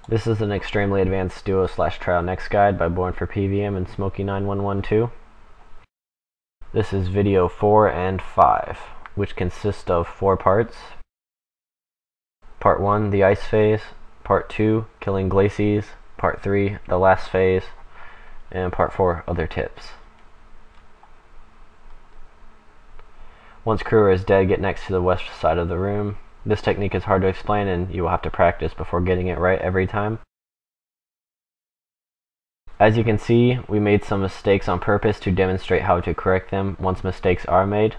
This is an extremely advanced duo/trial next guide by Born for PVM and Smokey9112. This is video 4 and 5, which consist of 4 parts. Part 1, the ice phase. Part 2, killing glacies. Part 3, the last phase. And Part 4, other tips. Once crewer is dead, get next to the west side of the room. This technique is hard to explain and you will have to practice before getting it right every time. As you can see, we made some mistakes on purpose to demonstrate how to correct them once mistakes are made.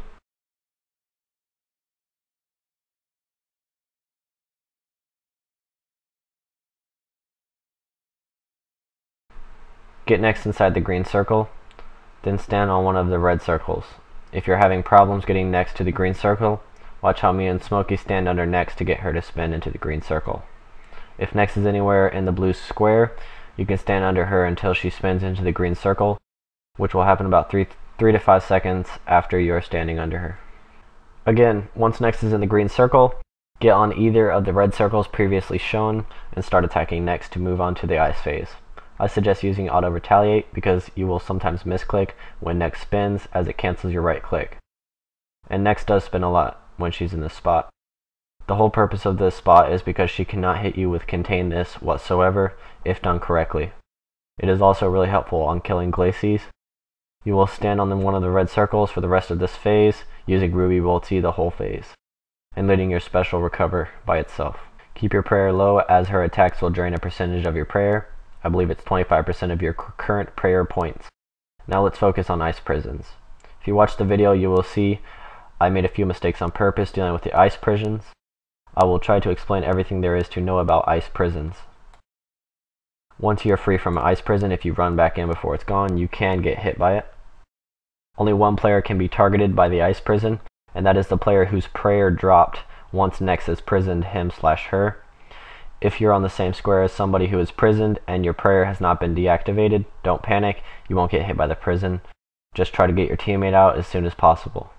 Get next inside the green circle, then stand on one of the red circles. If you're having problems getting next to the green circle, watch how me and Smokey stand under next to get her to spin into the green circle. If next is anywhere in the blue square, you can stand under her until she spins into the green circle, which will happen about 3 to 5 seconds after you are standing under her. Again, once next is in the green circle, get on either of the red circles previously shown and start attacking next to move on to the ice phase. I suggest using auto retaliate because you will sometimes misclick when next spins as it cancels your right click. And next does spin a lot when she's in this spot. The whole purpose of this spot is because she cannot hit you with contain this whatsoever if done correctly. It is also really helpful on killing glacies. You will stand on one of the red circles for the rest of this phase using Ruby Bolty the whole phase, and letting your special recover by itself. Keep your prayer low as her attacks will drain a percentage of your prayer. I believe it's 25% of your current prayer points. Now let's focus on ice prisons. If you watch the video, you will see I made a few mistakes on purpose dealing with the ice prisons. I will try to explain everything there is to know about ice prisons. Once you're free from an ice prison, if you run back in before it's gone, you can get hit by it. Only one player can be targeted by the ice prison, and that is the player whose prayer dropped once next has prisoned him/her. If you're on the same square as somebody who is prisoned and your prayer has not been deactivated, don't panic, you won't get hit by the prison. Just try to get your teammate out as soon as possible.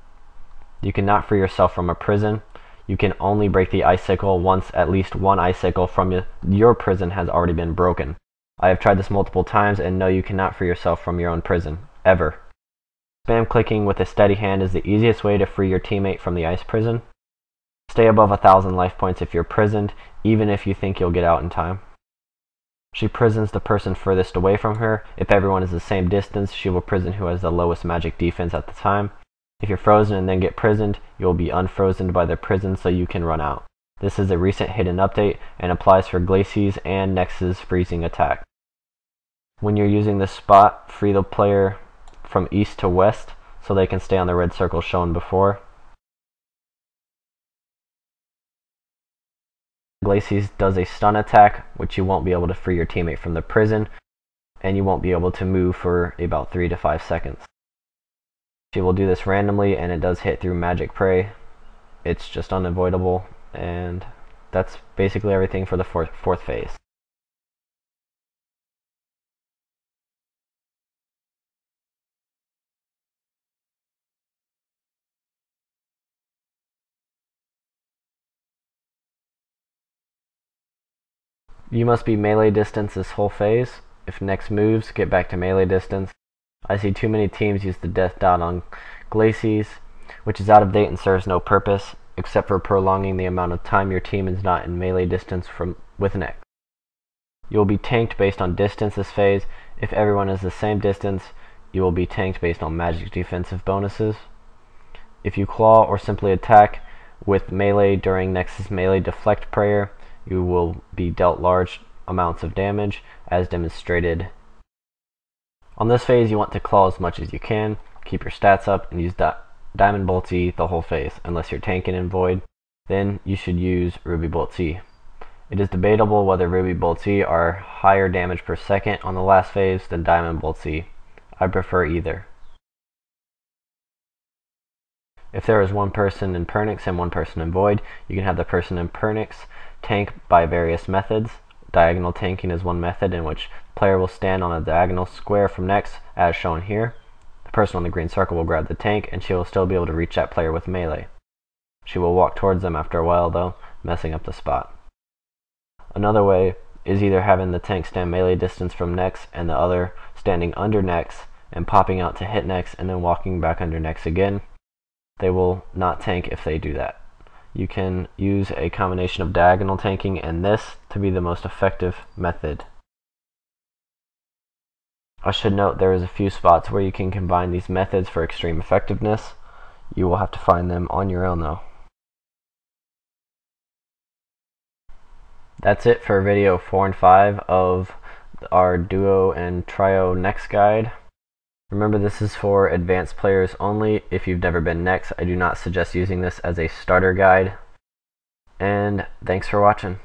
You cannot free yourself from a prison. You can only break the icicle once at least one icicle from your prison has already been broken. I have tried this multiple times and know you cannot free yourself from your own prison, ever. Spam clicking with a steady hand is the easiest way to free your teammate from the ice prison. Stay above 1,000 life points if you're prisoned, even if you think you'll get out in time. She prisons the person furthest away from her. If everyone is the same distance, she will prison who has the lowest magic defense at the time. If you're frozen and then get prisoned, you will be unfrozen by the prison so you can run out. This is a recent hidden update and applies for glacies and Nex's freezing attack. When you're using this spot, free the player from east to west so they can stay on the red circle shown before. Glacies does a stun attack, which you won't be able to free your teammate from the prison, and you won't be able to move for about 3 to 5 seconds. She will do this randomly, and it does hit through magic prey. It's just unavoidable, and that's basically everything for the fourth phase. You must be melee distance this whole phase. If next moves, get back to melee distance. I see too many teams use the death dot on glacies, which is out of date and serves no purpose, except for prolonging the amount of time your team is not in melee distance with next. You will be tanked based on distance this phase. If everyone is the same distance, you will be tanked based on magic defensive bonuses. If you claw or simply attack with melee during Nex's melee deflect prayer, you will be dealt large amounts of damage, as demonstrated. On this phase, you want to claw as much as you can, keep your stats up, and use Diamond Bolty the whole phase. Unless you're tanking in Void, then you should use Ruby Bolty. It is debatable whether Ruby Bolty are higher damage per second on the last phase than Diamond Bolty. I prefer either. If there is one person in Pernix and one person in Void, you can have the person in Pernix tank by various methods. Diagonal tanking is one method in which the player will stand on a diagonal square from next, as shown here. The person on the green circle will grab the tank, and she will still be able to reach that player with melee. She will walk towards them after a while, though, messing up the spot. Another way is either having the tank stand melee distance from next and the other standing under next and popping out to hit next and then walking back under next again. They will not tank if they do that. You can use a combination of diagonal tanking and this to be the most effective method. I should note there is a few spots where you can combine these methods for extreme effectiveness. You will have to find them on your own though. That's it for video 4 and 5 of our duo and trio next guide. Remember, this is for advanced players only. If you've never been next, I do not suggest using this as a starter guide. And thanks for watching.